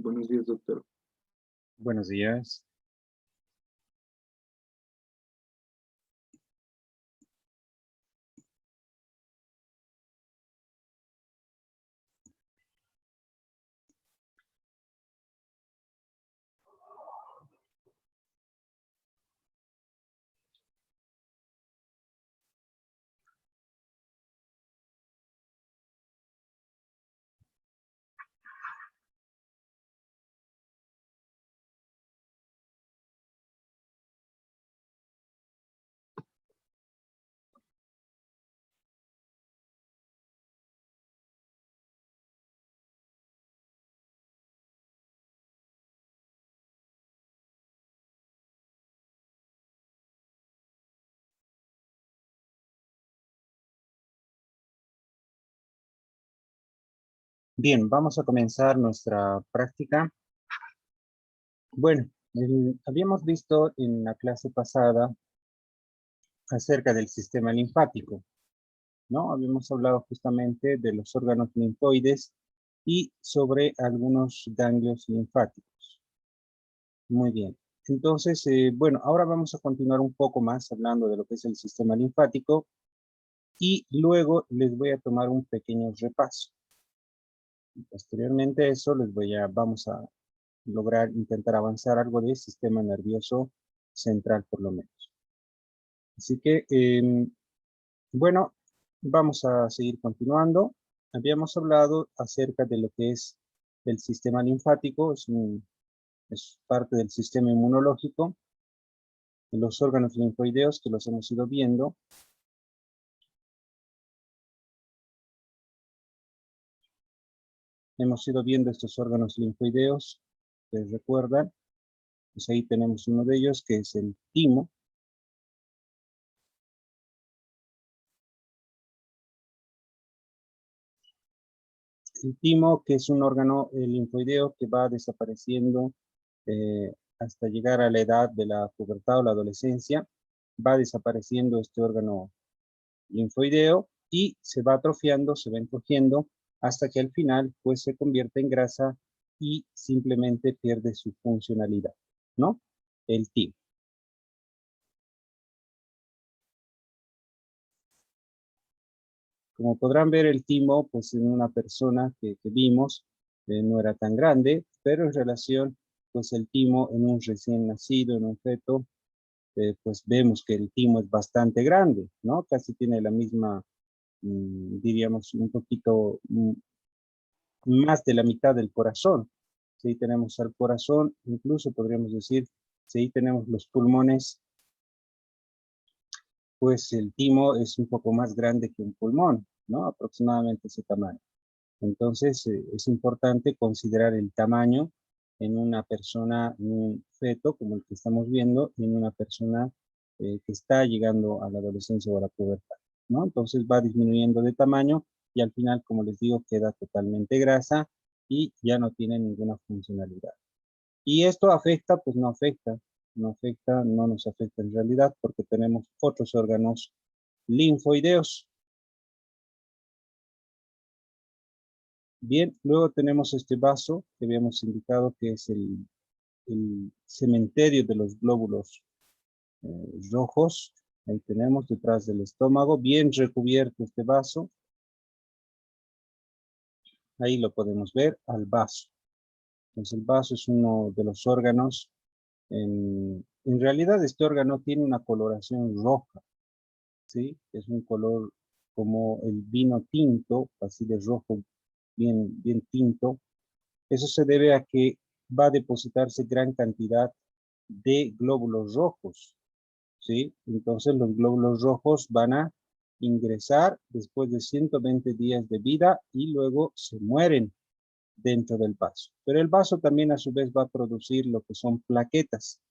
Buenos días, doctor. Buenos días. Bien, vamos a comenzar nuestra práctica. Bueno, habíamos visto en la clase pasada acerca del sistema linfático, ¿no? Habíamos hablado justamente de los órganos linfoides y sobre algunos ganglios linfáticos. Muy bien. Entonces, bueno, ahora vamos a continuar un poco más hablando de lo que es el sistema linfático y luego les voy a tomar un pequeño repaso. Y posteriormente a eso vamos a lograr intentar avanzar algo del sistema nervioso central por lo menos. Así que, bueno, vamos a seguir continuando. Habíamos hablado acerca de lo que es el sistema linfático, es parte del sistema inmunológico, de los órganos linfoideos que los hemos ido viendo. Hemos ido viendo estos órganos linfoideos, ¿ustedes recuerdan? Pues ahí tenemos uno de ellos que es el timo. El timo, que es un órgano linfoideo que va desapareciendo hasta llegar a la edad de la pubertad o la adolescencia, va desapareciendo este órgano linfoideo y se va atrofiando, se va encogiendo, hasta que al final pues se convierte en grasa y simplemente pierde su funcionalidad, ¿no? El timo. Como podrán ver, el timo, pues en una persona que vimos, no era tan grande, pero en relación, pues el timo en un recién nacido, en un feto, pues vemos que el timo es bastante grande, ¿no? Casi tiene la misma, diríamos, un poquito más de la mitad del corazón. Si tenemos al corazón, incluso podríamos decir, si tenemos los pulmones, pues el timo es un poco más grande que un pulmón, ¿no? Aproximadamente ese tamaño. Entonces, es importante considerar el tamaño en una persona, en un feto, como el que estamos viendo, y en una persona que está llegando a la adolescencia o a la pubertad, ¿no? Entonces va disminuyendo de tamaño y al final, como les digo, queda totalmente grasa y ya no tiene ninguna funcionalidad. Y esto afecta, pues no afecta, no nos afecta en realidad porque tenemos otros órganos linfoideos. Bien, luego tenemos este vaso que habíamos indicado que es el cementerio de los glóbulos rojos. Ahí tenemos detrás del estómago, bien recubierto este vaso. Ahí lo podemos ver al vaso. Entonces el vaso es uno de los órganos. En realidad este órgano tiene una coloración roja, ¿sí? Es un color como el vino tinto, así de rojo, bien tinto. Eso se debe a que va a depositarse gran cantidad de glóbulos rojos, ¿sí? Entonces los glóbulos rojos van a ingresar después de 120 días de vida y luego se mueren dentro del vaso. Pero el vaso también a su vez va a producir lo que son plaquetas.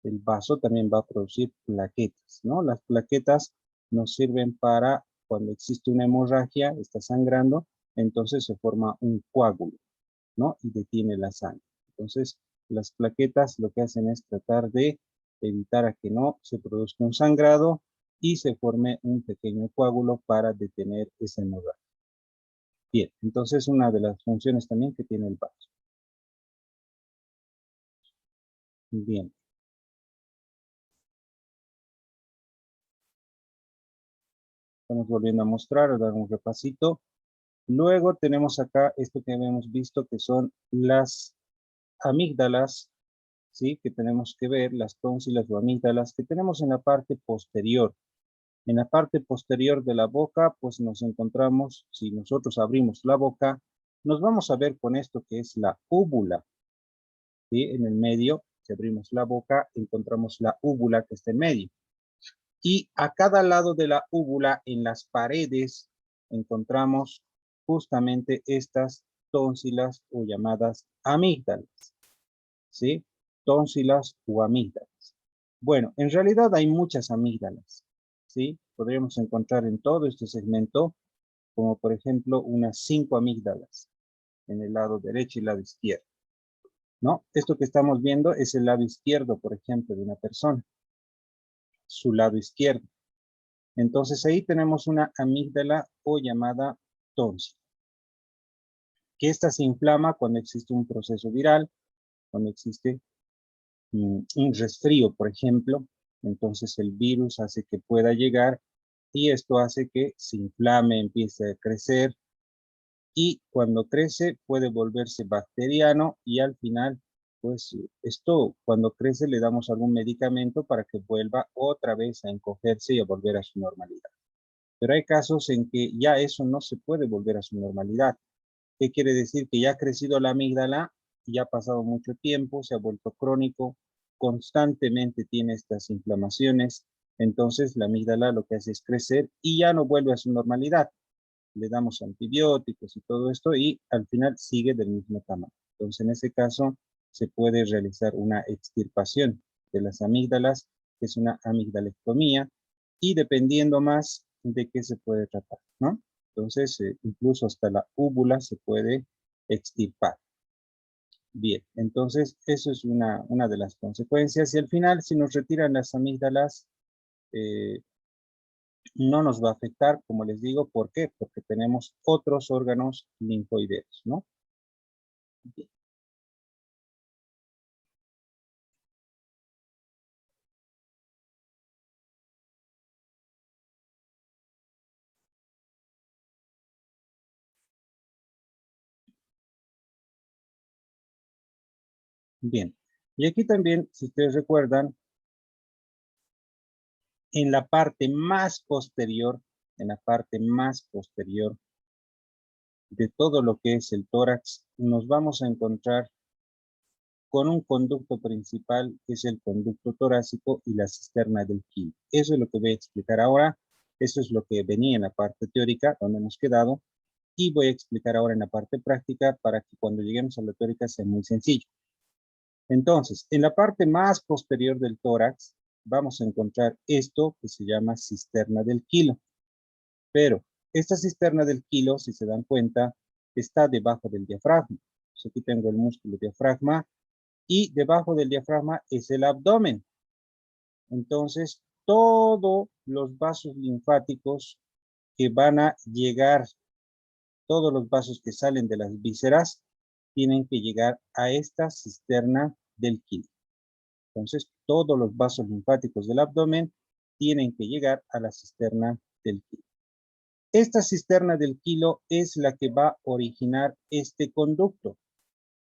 El vaso también va a producir plaquetas, ¿no? Las plaquetas nos sirven para cuando existe una hemorragia, está sangrando, entonces se forma un coágulo, ¿no? Y detiene la sangre. Entonces, las plaquetas lo que hacen es tratar de evitar a que no se produzca un sangrado y se forme un pequeño coágulo para detener esa hemorragia. Bien, entonces una de las funciones también que tiene el vaso. Bien. Estamos volviendo a mostrar, a dar un repasito. Luego tenemos acá esto que habíamos visto que son las amígdalas, ¿sí? Que tenemos que ver, las tónsilas o amígdalas que tenemos en la parte posterior. En la parte posterior de la boca, pues nos encontramos, si nosotros abrimos la boca, nos vamos a ver con esto que es la úvula, ¿sí? En el medio, si abrimos la boca, encontramos la úvula que está en medio. Y a cada lado de la úvula, en las paredes, encontramos justamente estas tónsilas o llamadas amígdalas, ¿sí? Tónsilas o amígdalas. Bueno, en realidad hay muchas amígdalas, ¿sí? Podríamos encontrar en todo este segmento, como por ejemplo, unas 5 amígdalas en el lado derecho y lado izquierdo, ¿no? Esto que estamos viendo es el lado izquierdo, por ejemplo, de una persona, su lado izquierdo. Entonces ahí tenemos una amígdala o llamada tónsil, que esta se inflama cuando existe un proceso viral, cuando existe un resfrío, por ejemplo. Entonces el virus hace que pueda llegar y esto hace que se inflame, empiece a crecer y cuando crece puede volverse bacteriano y al final, pues esto cuando crece le damos algún medicamento para que vuelva otra vez a encogerse y a volver a su normalidad. Pero hay casos en que ya eso no se puede volver a su normalidad. ¿Qué quiere decir? Que ya ha crecido la amígdala, ya ha pasado mucho tiempo, se ha vuelto crónico, constantemente tiene estas inflamaciones, entonces la amígdala lo que hace es crecer y ya no vuelve a su normalidad. Le damos antibióticos y todo esto y al final sigue del mismo tamaño. Entonces en ese caso se puede realizar una extirpación de las amígdalas, que es una amigdalectomía, y dependiendo más de qué se puede tratar, ¿no? Entonces, incluso hasta la úvula se puede extirpar. Bien, entonces eso es una de las consecuencias. Y al final, si nos retiran las amígdalas, eh, no nos va a afectar, como les digo, ¿por qué? Porque tenemos otros órganos linfoideos, ¿no? Bien. Bien. Y aquí también, si ustedes recuerdan, en la parte más posterior, en la parte más posterior de todo lo que es el tórax, nos vamos a encontrar con un conducto principal que es el conducto torácico y la cisterna del quilo. Eso es lo que voy a explicar ahora. Eso es lo que venía en la parte teórica, donde hemos quedado, y voy a explicar ahora en la parte práctica para que cuando lleguemos a la teórica sea muy sencillo. Entonces, en la parte más posterior del tórax vamos a encontrar esto que se llama cisterna del quilo. Pero esta cisterna del quilo, si se dan cuenta, está debajo del diafragma. Pues aquí tengo el músculo diafragma y debajo del diafragma es el abdomen. Entonces, todos los vasos linfáticos que van a llegar, todos los vasos que salen de las vísceras, tienen que llegar a esta cisterna del quilo. Entonces, todos los vasos linfáticos del abdomen tienen que llegar a la cisterna del quilo. Esta cisterna del quilo es la que va a originar este conducto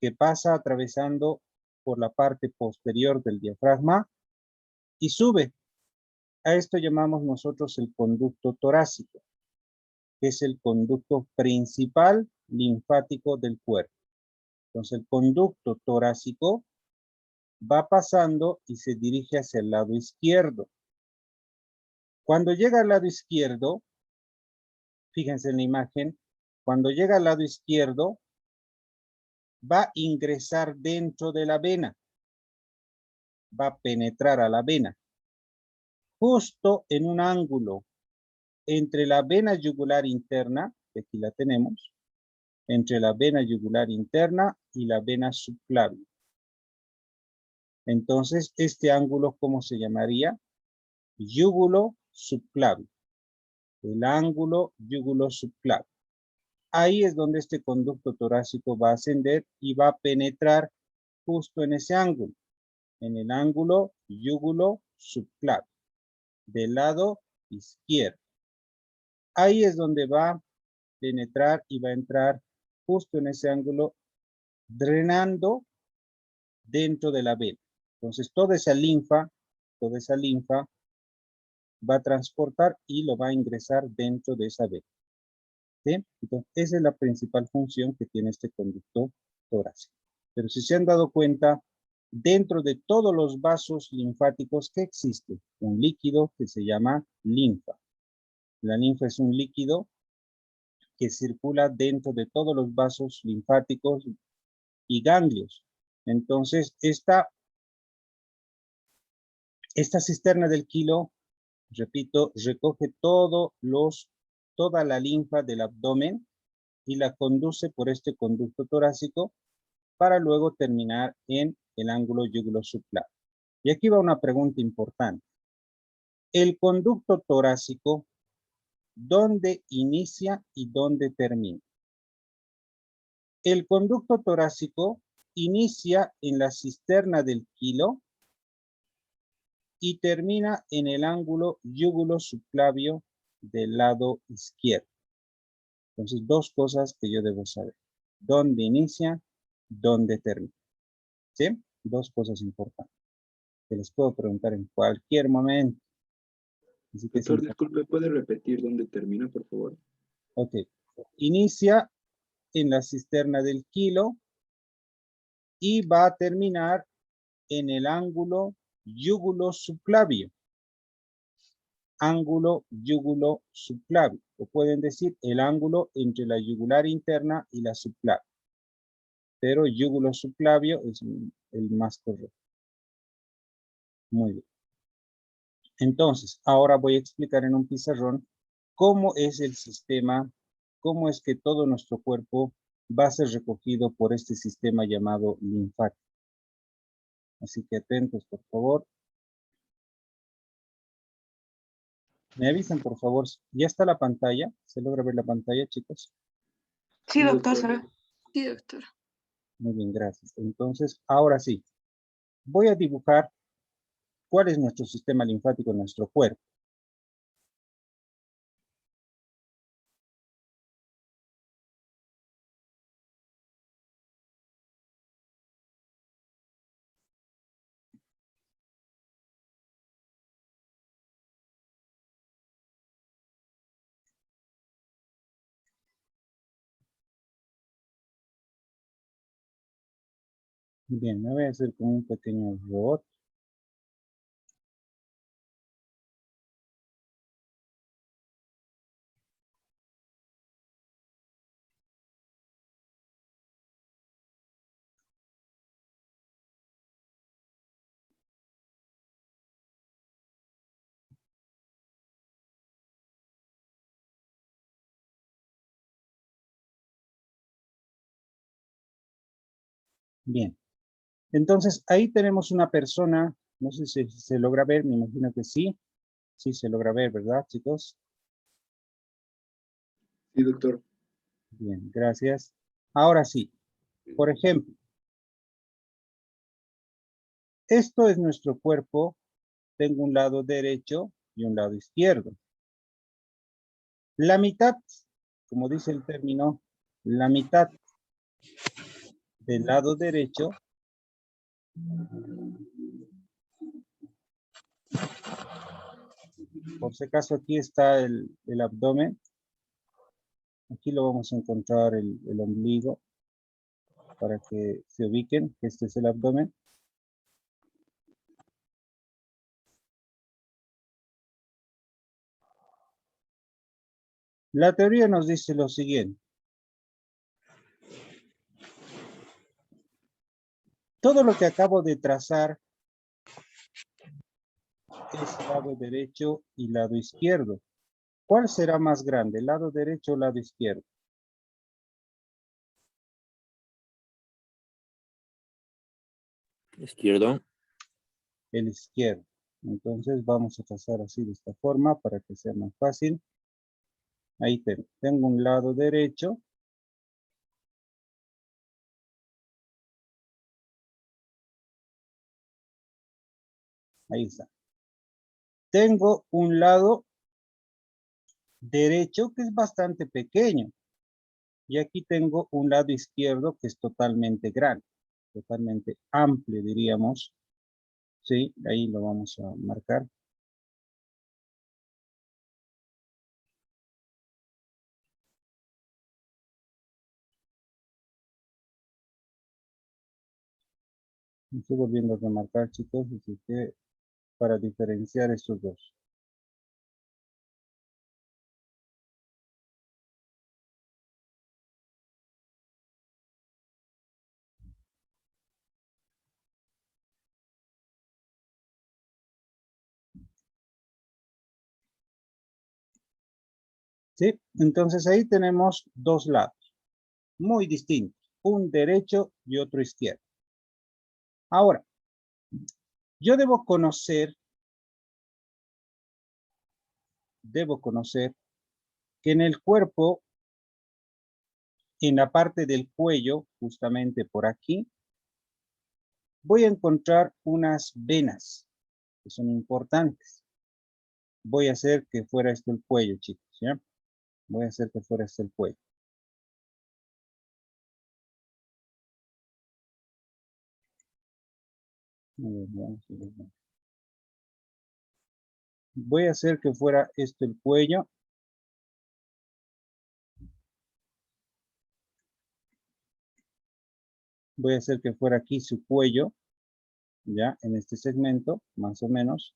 que pasa atravesando por la parte posterior del diafragma y sube. A esto llamamos nosotros el conducto torácico, que es el conducto principal linfático del cuerpo. Entonces el conducto torácico va pasando y se dirige hacia el lado izquierdo. Cuando llega al lado izquierdo, fíjense en la imagen, cuando llega al lado izquierdo, va a ingresar dentro de la vena, va a penetrar a la vena, justo en un ángulo entre la vena yugular interna, que aquí la tenemos, entre la vena yugular interna y la vena subclavia. Entonces, este ángulo, ¿cómo se llamaría? Yúgulo subclavio. El ángulo yúgulo subclavio. Ahí es donde este conducto torácico va a ascender y va a penetrar justo en ese ángulo. en el ángulo yúgulo subclavio, del lado izquierdo. Ahí es donde va a penetrar y va a entrar justo en ese ángulo, drenando dentro de la vena. Entonces toda esa linfa va a transportar y lo va a ingresar dentro de esa vena. ¿Sí? Entonces esa es la principal función que tiene este conducto torácico. Pero si se han dado cuenta, dentro de todos los vasos linfáticos que existe un líquido que se llama linfa. La linfa es un líquido que circula dentro de todos los vasos linfáticos y ganglios. Entonces, esta cisterna del quilo, repito, recoge toda la linfa del abdomen y la conduce por este conducto torácico para luego terminar en el ángulo yugulosubclavio. Y aquí va una pregunta importante. El conducto torácico, ¿dónde inicia y dónde termina? El conducto torácico inicia en la cisterna del quilo y termina en el ángulo yugulosubclavio del lado izquierdo. Entonces, dos cosas que yo debo saber. ¿Dónde inicia? ¿Dónde termina? ¿Sí? Dos cosas importantes que les puedo preguntar en cualquier momento. Así que Doctor, disculpe, ¿puede repetir dónde termina, por favor? ok. Inicia en la cisterna del quilo y va a terminar en el ángulo yugulosubclavio. Ángulo yugulosubclavio. O pueden decir el ángulo entre la yugular interna y la subclavia. Pero yugulosubclavio es el más correcto. Muy bien. Entonces, ahora voy a explicar en un pizarrón cómo es el sistema, cómo es que todo nuestro cuerpo va a ser recogido por este sistema llamado linfático. Así que atentos, por favor. Me avisan, por favor. ¿Ya está la pantalla? ¿Se logra ver la pantalla, chicos? Sí, doctor, se ve. Sí, doctor. Muy bien, gracias. Entonces, ahora sí. Voy a dibujar cuál es nuestro sistema linfático en nuestro cuerpo. Bien, me voy a hacer con un pequeño robot. Bien. Entonces, ahí tenemos una persona, no sé si se logra ver, me imagino que sí. Sí se logra ver, ¿verdad, chicos? Sí, doctor. Bien, gracias. Ahora sí, por ejemplo, esto es nuestro cuerpo. Tengo un lado derecho y un lado izquierdo. La mitad, como dice el término, la mitad del lado derecho por si acaso aquí está el abdomen. Aquí lo vamos a encontrar el ombligo para que se ubiquen que este es el abdomen. La teoría nos dice lo siguiente. Todo lo que acabo de trazar es lado derecho y lado izquierdo. ¿Cuál será más grande, el lado derecho o el lado izquierdo? Izquierdo. El izquierdo. Entonces vamos a trazar así de esta forma para que sea más fácil. Ahí tengo un lado derecho. Ahí está. Tengo un lado derecho que es bastante pequeño. Y aquí tengo un lado izquierdo que es totalmente grande, totalmente amplio, diríamos. Sí, ahí lo vamos a marcar. Estoy volviendo a remarcar, chicos, así que para diferenciar estos dos. ¿Sí? Entonces ahí tenemos dos lados muy distintos, un derecho y otro izquierdo. Ahora, yo debo conocer que en el cuerpo, en la parte del cuello, justamente por aquí, voy a encontrar unas venas que son importantes. Voy a hacer que fuera esto el cuello, chicos, ¿ya? Voy a hacer que fuera esto el cuello. Voy a hacer que fuera esto el cuello. Voy a hacer que fuera aquí su cuello, ya, en este segmento, más o menos.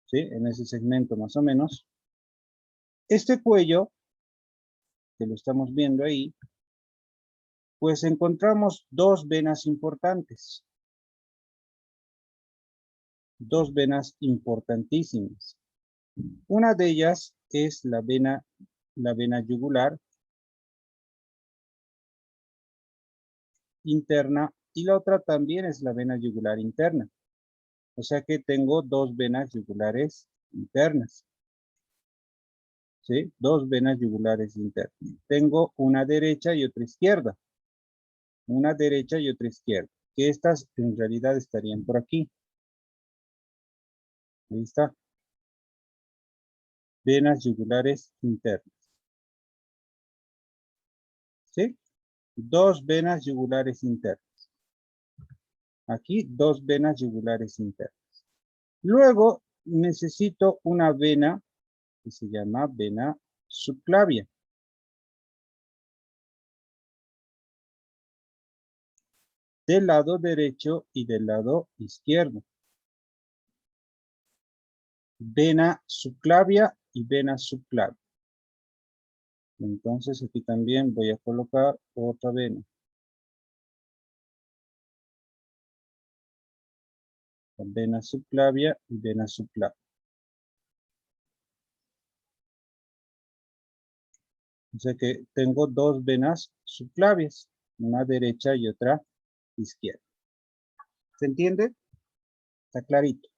¿Sí? En ese segmento más o menos. Este cuello, que lo estamos viendo ahí, pues encontramos dos venas importantes. Dos venas importantísimas. Una de ellas es la vena yugular interna y la otra también es la vena yugular interna. O sea que tengo dos venas yugulares internas. ¿Sí? Dos venas yugulares internas. Tengo una derecha y otra izquierda. Una derecha y otra izquierda. Que estas en realidad estarían por aquí. Ahí está. Venas yugulares internas. ¿Sí? Dos venas yugulares internas. Aquí dos venas yugulares internas. Luego necesito una vena que se llama vena subclavia. Del lado derecho y del lado izquierdo. Vena subclavia y vena subclavia. Entonces aquí también voy a colocar otra vena. Vena subclavia y vena subclavia. O sea que tengo dos venas subclavias, una derecha y otra izquierda. ¿Se entiende? Está clarito.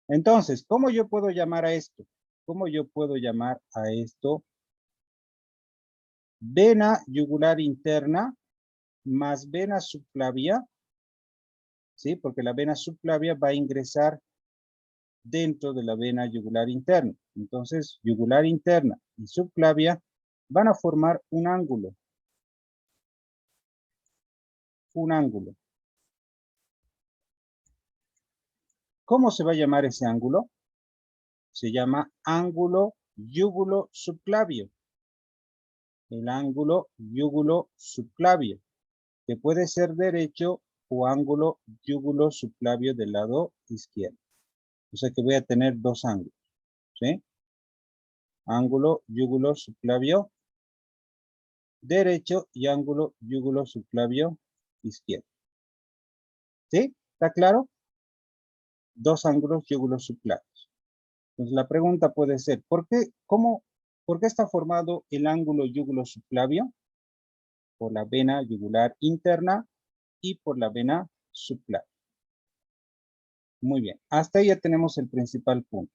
Entonces, ¿cómo yo puedo llamar a esto? ¿Cómo yo puedo llamar a esto? Vena yugular interna más vena subclavia, ¿sí? Porque la vena subclavia va a ingresar dentro de la vena yugular interna. Entonces, yugular interna y subclavia van a formar un ángulo. Un ángulo. ¿Cómo se va a llamar ese ángulo? Se llama ángulo yúgulo subclavio. El ángulo yúgulo subclavio, que puede ser derecho o ángulo yúgulo subclavio del lado izquierdo. O sea que voy a tener dos ángulos, ¿sí? Ángulo yúgulo subclavio derecho y ángulo yúgulo subclavio izquierdo. ¿Sí? ¿Está claro? Dos ángulos yúgulo subclavios. Entonces la pregunta puede ser, ¿por qué está formado el ángulo yúgulo subclavio? Por la vena yugular interna y por la vena subclavia. Muy bien, hasta ahí ya tenemos el principal punto.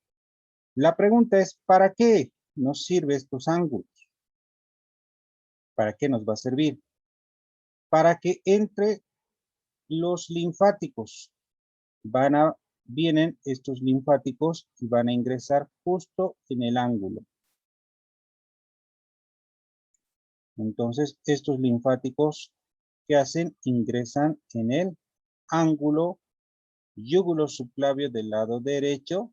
La pregunta es, ¿para qué nos sirven estos ángulos? ¿Para qué nos va a servir? Para que entre los linfáticos. Vienen estos linfáticos y van a ingresar justo en el ángulo. Entonces, estos linfáticos, ¿qué hacen? Ingresan en el ángulo yúgulo subclavio del lado derecho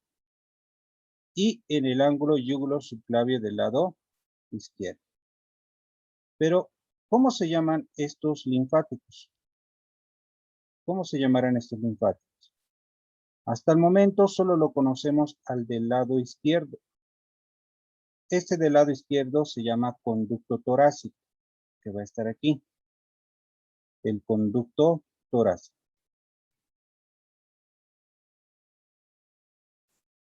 y en el ángulo yúgulo subclavio del lado izquierdo. Pero, ¿cómo se llaman estos linfáticos? ¿Cómo se llamarán estos linfáticos? Hasta el momento solo lo conocemos al del lado izquierdo. Este del lado izquierdo se llama conducto torácico, que va a estar aquí. El conducto torácico.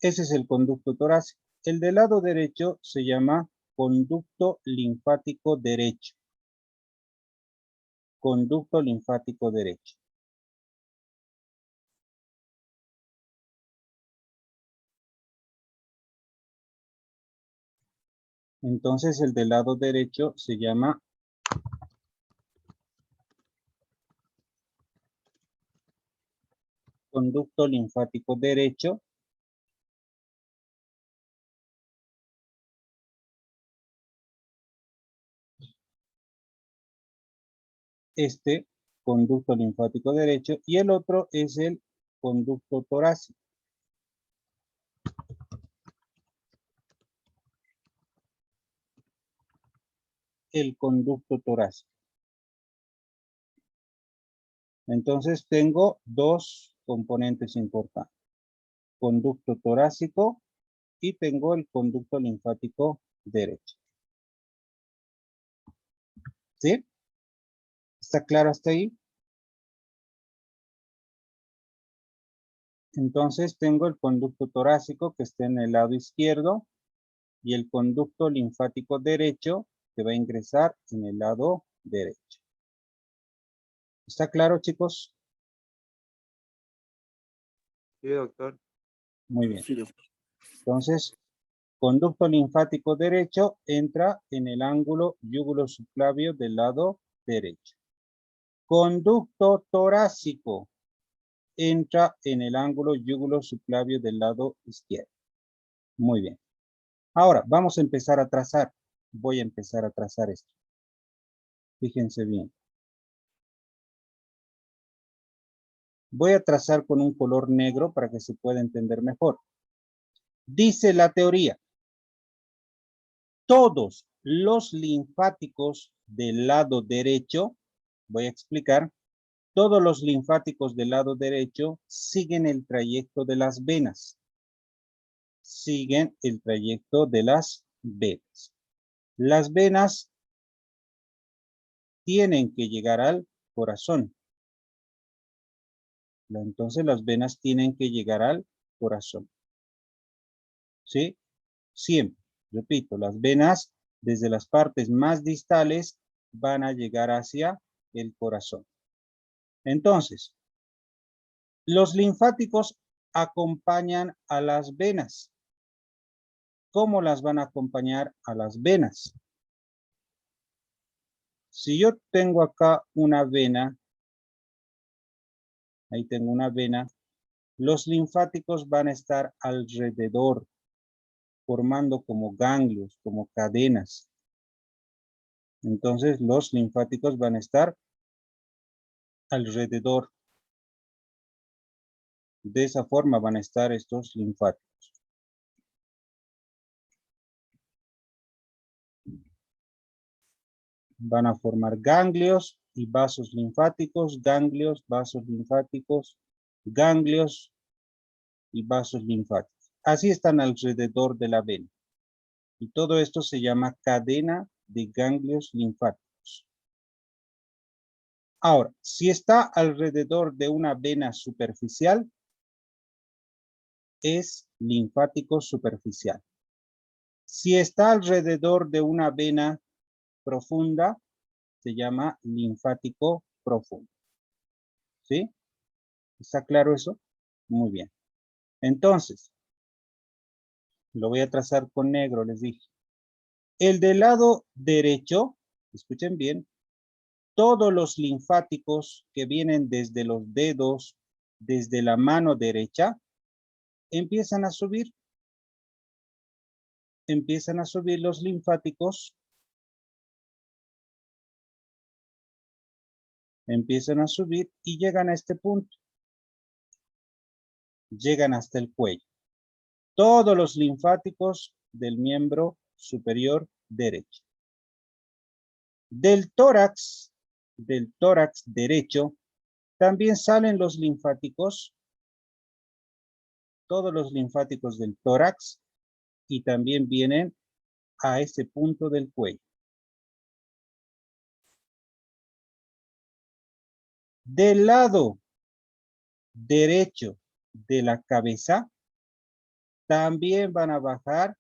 Ese es el conducto torácico. El del lado derecho se llama conducto linfático derecho. Conducto linfático derecho. Entonces el del lado derecho se llama conducto linfático derecho. Este conducto linfático derecho y el otro es el conducto torácico. El conducto torácico. Entonces tengo dos componentes importantes. Conducto torácico y tengo el conducto linfático derecho. ¿Sí? ¿Está claro hasta ahí? Entonces tengo el conducto torácico que está en el lado izquierdo y el conducto linfático derecho que va a ingresar en el lado derecho. ¿Está claro, chicos? Sí, doctor. Muy bien. Entonces, conducto linfático derecho entra en el ángulo yúgulo subclavio del lado derecho. Conducto torácico entra en el ángulo yúgulo subclavio del lado izquierdo. Muy bien. Ahora, vamos a empezar a trazar. Voy a empezar a trazar esto. Fíjense bien. Voy a trazar con un color negro para que se pueda entender mejor. Dice la teoría. Todos los linfáticos del lado derecho, voy a explicar, todos los linfáticos del lado derecho siguen el trayecto de las venas. Siguen el trayecto de las venas. Las venas tienen que llegar al corazón. Entonces las venas tienen que llegar al corazón. ¿Sí? Siempre, repito, las venas desde las partes más distales van a llegar hacia el corazón. Entonces, los linfáticos acompañan a las venas. ¿Cómo las van a acompañar a las venas? Si yo tengo acá una vena, ahí tengo una vena, los linfáticos van a estar alrededor, formando como ganglios, como cadenas. Entonces los linfáticos van a estar alrededor. De esa forma van a estar estos linfáticos. Van a formar ganglios y vasos linfáticos, ganglios, vasos linfáticos, ganglios y vasos linfáticos. Así están alrededor de la vena. Y todo esto se llama cadena de ganglios linfáticos. Ahora, si está alrededor de una vena superficial, es linfático superficial. Si está alrededor de una vena profunda, se llama linfático profundo. ¿Sí? ¿Está claro eso? Muy bien. Entonces, lo voy a trazar con negro, les dije. El del lado derecho, escuchen bien, todos los linfáticos que vienen desde los dedos, desde la mano derecha, empiezan a subir. Empiezan a subir los linfáticos. Empiezan a subir y llegan a este punto. Llegan hasta el cuello. Todos los linfáticos del miembro superior derecho. Del tórax derecho, también salen los linfáticos, todos los linfáticos del tórax, y también vienen a ese punto del cuello. Del lado derecho de la cabeza, también van a bajar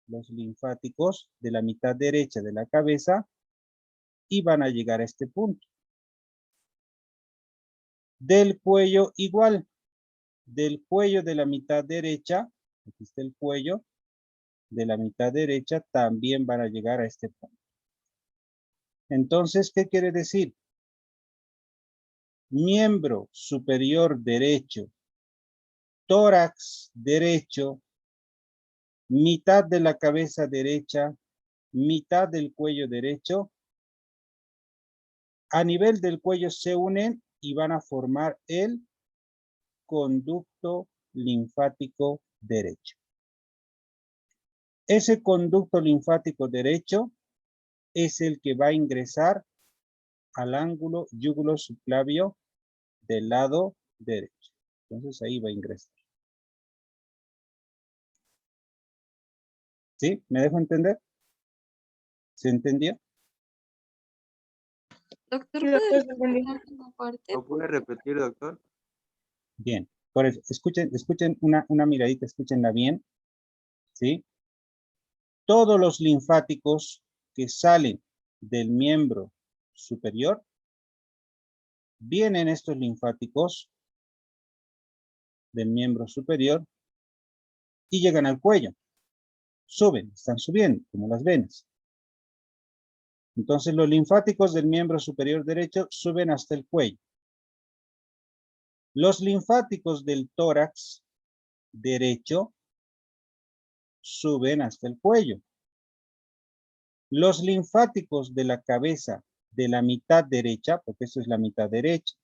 los linfáticos de la mitad derecha de la cabeza y van a llegar a este punto. Del cuello igual, del cuello de la mitad derecha, aquí está el cuello, de la mitad derecha también van a llegar a este punto. Entonces, ¿qué quiere decir? Miembro superior derecho, tórax derecho, mitad de la cabeza derecha, mitad del cuello derecho. A nivel del cuello se unen y van a formar el conducto linfático derecho. Ese conducto linfático derecho es el que va a ingresar al ángulo yúgulo subclavio del lado derecho. Entonces ahí va a ingresar. ¿Sí? ¿Me dejo entender? ¿Se entendió? Doctor, Sí, ¿puede doctor, repetir la última parte? ¿Lo puede repetir, doctor? Bien. Por eso, escuchen una miradita, escúchenla bien. ¿Sí? Todos los linfáticos que salen del miembro superior, vienen estos linfáticos del miembro superior y llegan al cuello. Suben, están subiendo, como las venas. Entonces los linfáticos del miembro superior derecho suben hasta el cuello. Los linfáticos del tórax derecho suben hasta el cuello. Los linfáticos de la cabeza de la mitad derecha, porque esto es la mitad derecha,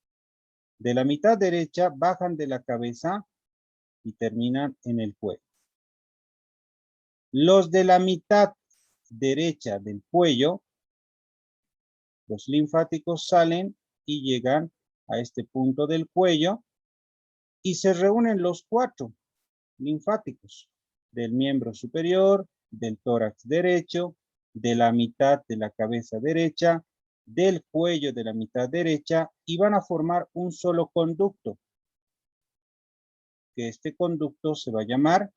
de la mitad derecha bajan de la cabeza y terminan en el cuello. Los de la mitad derecha del cuello, los linfáticos salen y llegan a este punto del cuello y se reúnen los 4 linfáticos del miembro superior, del tórax derecho, de la mitad de la cabeza derecha, del cuello de la mitad derecha y van a formar un solo conducto. Que este conducto se va a llamar,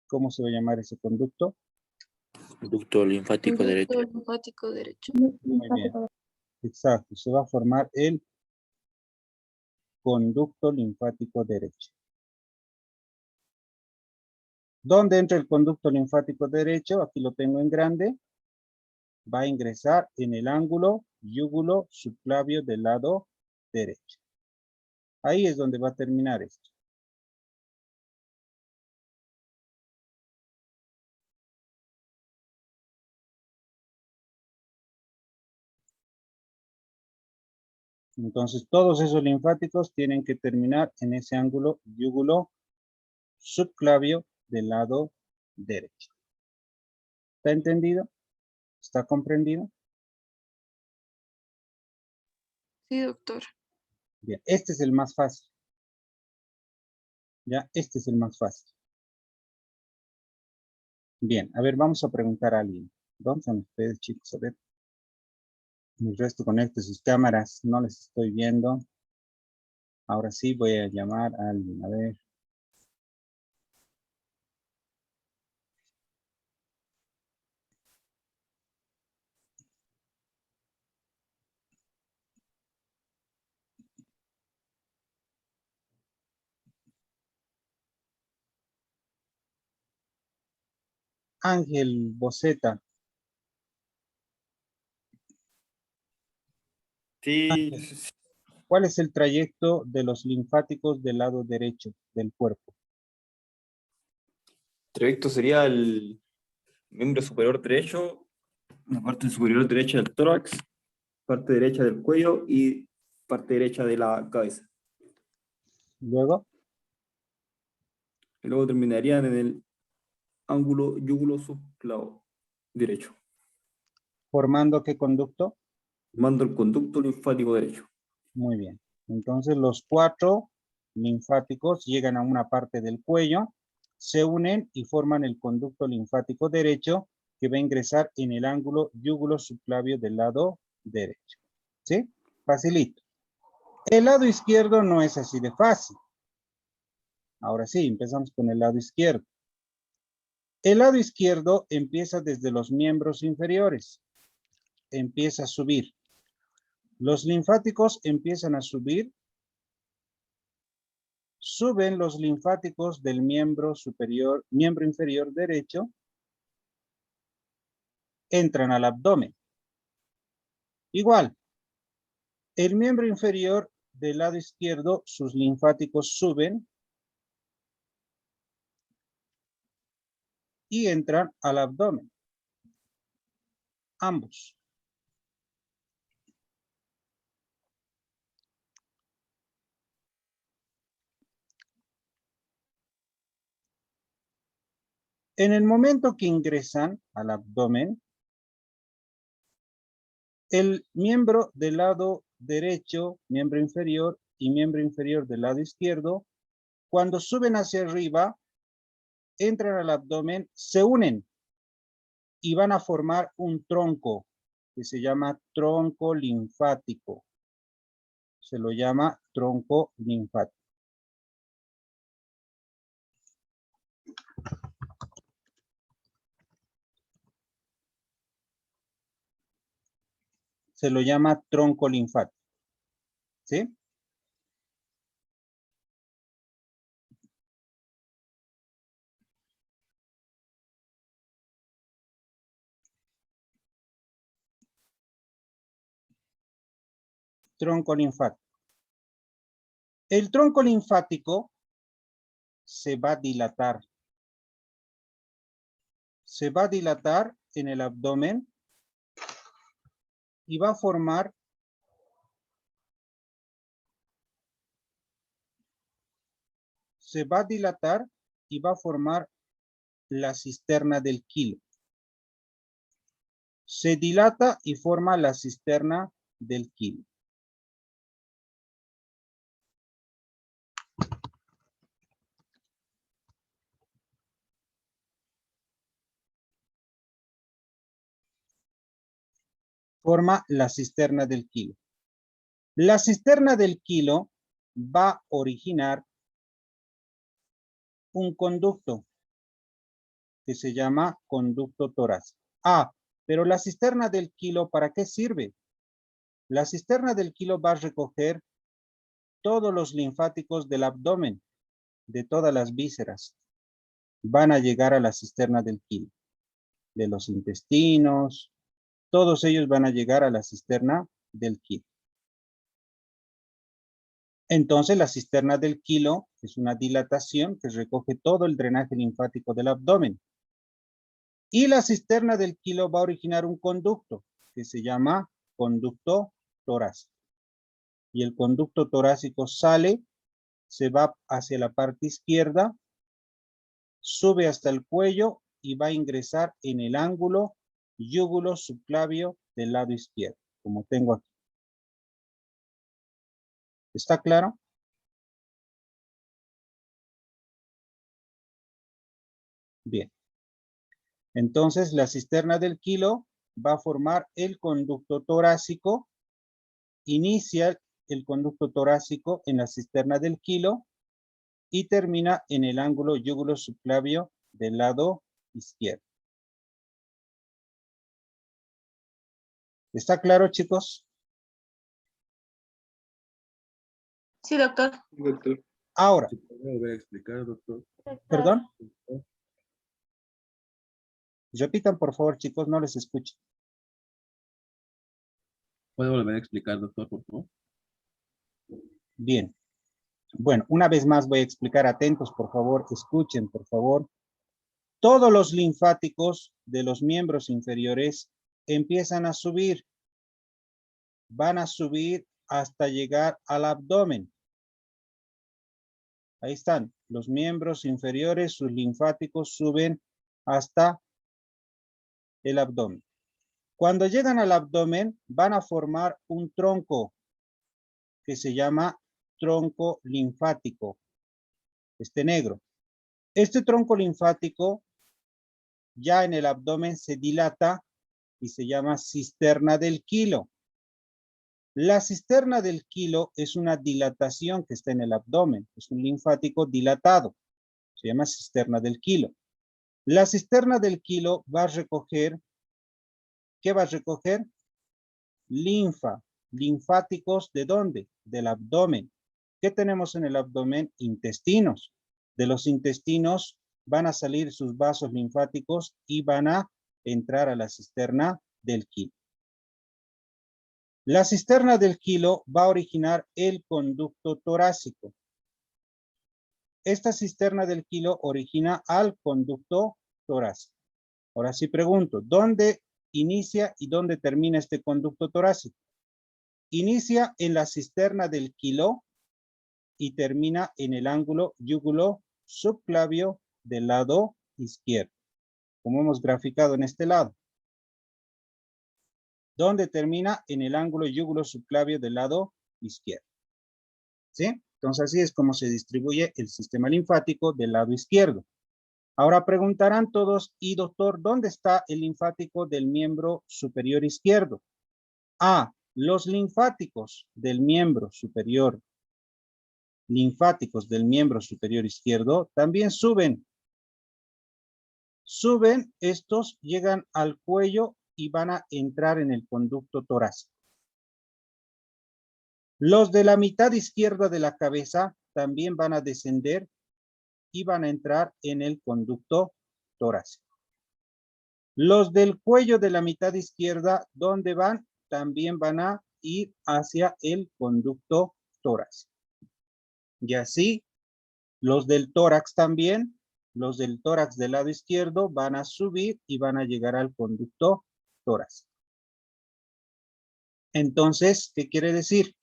¿cómo se va a llamar ese conducto? Conducto linfático derecho. Conducto linfático derecho. Muy bien, exacto, se va a formar el conducto linfático derecho. ¿Dónde entra el conducto linfático derecho? Aquí lo tengo en grande. Va a ingresar en el ángulo yúgulo subclavio del lado derecho. Ahí es donde va a terminar esto. Entonces, todos esos linfáticos tienen que terminar en ese ángulo yúgulo subclavio del lado derecho. ¿Está entendido? ¿Está comprendido? Sí, doctor. Bien, este es el más fácil. Ya, este es el más fácil. Bien, a ver, vamos a preguntar a alguien. ¿Dónde están ustedes, chicos? A ver. El resto conecte sus cámaras. No les estoy viendo. Ahora sí voy a llamar a alguien. A ver. Ángel Boceta. Sí, ¿Cuál es el trayecto de los linfáticos del lado derecho del cuerpo? trayecto sería el miembro superior derecho, la parte superior derecha del tórax, parte derecha del cuello y parte derecha de la cabeza. Luego, Y luego terminarían en el ángulo yúgulo subclavo derecho, ¿formando qué conducto? formando el conducto linfático derecho. Muy bien. Entonces, los 4 linfáticos llegan a una parte del cuello, se unen y forman el conducto linfático derecho que va a ingresar en el ángulo yúgulo subclavio del lado derecho. ¿Sí? Facilito. El lado izquierdo no es así de fácil. Ahora sí, empezamos con el lado izquierdo. El lado izquierdo empieza desde los miembros inferiores. Empieza a subir. Los linfáticos empiezan a subir. Suben los linfáticos del miembro inferior derecho. Entran al abdomen. Igual, el miembro inferior del lado izquierdo, sus linfáticos suben y entran al abdomen. Ambos. En el momento que ingresan al abdomen, el miembro del lado derecho, miembro inferior y miembro inferior del lado izquierdo, cuando suben hacia arriba, entran al abdomen, se unen y van a formar un tronco que se llama tronco linfático. Se lo llama tronco linfático. Se lo llama tronco linfático. ¿Sí? Tronco linfático. El tronco linfático se va a dilatar. Se va a dilatar en el abdomen y va a formar la cisterna del quilo. Se dilata y forma la cisterna del quilo. Forma la cisterna del kilo. La cisterna del kilo va a originar un conducto que se llama conducto torácico. Ah, pero la cisterna del kilo, ¿para qué sirve? La cisterna del kilo va a recoger todos los linfáticos del abdomen, de todas las vísceras. Van a llegar a la cisterna del kilo, de los intestinos, todos ellos van a llegar a la cisterna del kilo. Entonces, la cisterna del kilo es una dilatación que recoge todo el drenaje linfático del abdomen. Y la cisterna del kilo va a originar un conducto que se llama conducto torácico. Y el conducto torácico sale, se va hacia la parte izquierda, sube hasta el cuello y va a ingresar en el ángulo yúgulo subclavio del lado izquierdo, como tengo aquí. ¿Está claro? Bien. Entonces, la cisterna del kilo va a formar el conducto torácico. Inicia el conducto torácico en la cisterna del kilo y termina en el ángulo yúgulo subclavio del lado izquierdo. ¿Está claro, chicos? Sí, doctor. Doctor. Ahora, ¿Puede volver a explicar, doctor? ¿perdón? Repitan, por favor, chicos, no les escucho. ¿Puede volver a explicar, doctor, por favor? Bien. Bueno, una vez más voy a explicar, atentos, por favor, escuchen, por favor. Todos los linfáticos de los miembros inferiores empiezan a subir. Van a subir hasta llegar al abdomen. Ahí están, los miembros inferiores, sus linfáticos suben hasta el abdomen. Cuando llegan al abdomen, van a formar un tronco que se llama tronco linfático, este negro. Este tronco linfático ya en el abdomen se dilata y se llama cisterna del Kilo. La cisterna del Kilo es una dilatación que está en el abdomen, es un linfático dilatado, se llama cisterna del Kilo. La cisterna del Kilo va a recoger, ¿qué va a recoger? Linfa, linfáticos, ¿de dónde? Del abdomen. ¿Qué tenemos en el abdomen? Intestinos. De los intestinos van a salir sus vasos linfáticos y van a entrar a la cisterna del Kilo. La cisterna del Kilo va a originar el conducto torácico. Esta cisterna del Kilo origina al conducto torácico. Ahora sí pregunto, ¿dónde inicia y dónde termina este conducto torácico? Inicia en la cisterna del Kilo y termina en el ángulo yúgulo subclavio del lado izquierdo, como hemos graficado en este lado. ¿Dónde termina? En el ángulo yúgulo subclavio del lado izquierdo. ¿Sí? Entonces así es como se distribuye el sistema linfático del lado izquierdo. Ahora preguntarán todos, y doctor, ¿dónde está el linfático del miembro superior izquierdo? Los linfáticos del miembro superior, izquierdo, también suben. Suben, estos llegan al cuello y van a entrar en el conducto torácico. Los de la mitad izquierda de la cabeza también van a descender y van a entrar en el conducto torácico. Los del cuello de la mitad izquierda, ¿dónde van? También van a ir hacia el conducto torácico. Y así, los del tórax también, los del tórax del lado izquierdo van a subir y van a llegar al conducto torácico. Entonces, ¿qué quiere decir?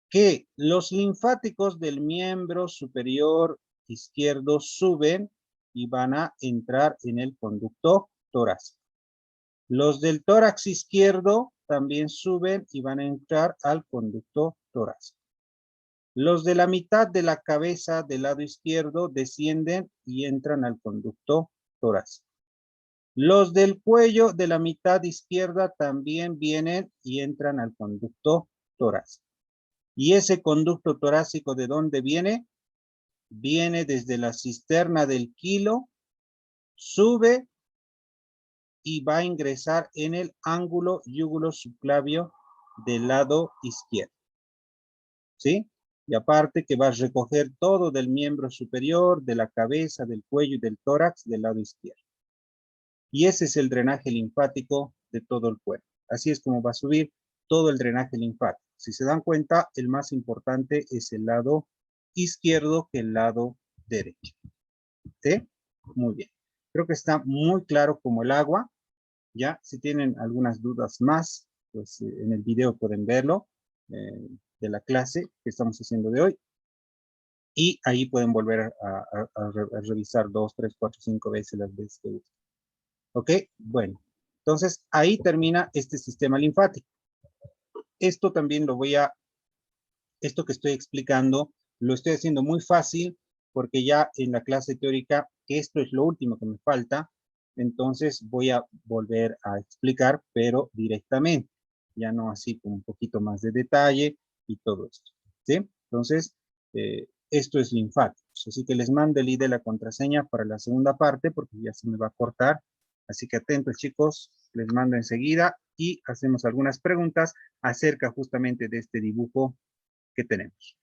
Que los linfáticos del miembro superior izquierdo suben y van a entrar en el conducto torácico. Los del tórax izquierdo también suben y van a entrar al conducto torácico. Los de la mitad de la cabeza del lado izquierdo descienden y entran al conducto torácico. Los del cuello de la mitad izquierda también vienen y entran al conducto torácico. ¿Y ese conducto torácico de dónde viene? Viene desde la cisterna del Kilo, sube y va a ingresar en el ángulo yúgulo subclavio del lado izquierdo. ¿Sí? Y aparte que va a recoger todo del miembro superior, de la cabeza, del cuello y del tórax del lado izquierdo. Y ese es el drenaje linfático de todo el cuerpo. Así es como va a subir todo el drenaje linfático. Si se dan cuenta, el más importante es el lado izquierdo que el lado derecho. ¿Sí? Muy bien. Creo que está muy claro como el agua. Ya, si tienen algunas dudas más, pues en el video pueden verlo de la clase que estamos haciendo de hoy. Y ahí pueden volver a revisar 2, 3, 4, 5 veces las veces que gusten. ¿Ok? Bueno, entonces ahí termina este sistema linfático. Esto también esto que estoy explicando, lo estoy haciendo muy fácil porque ya en la clase teórica, esto es lo último que me falta, entonces voy a volver a explicar, pero directamente, ya no así con un poquito más de detalle y todo esto, ¿sí? Entonces, esto es linfáticos, así que les mando el ID de la contraseña para la segunda parte porque ya se me va a cortar, así que atentos chicos, les mando enseguida y hacemos algunas preguntas acerca justamente de este dibujo que tenemos.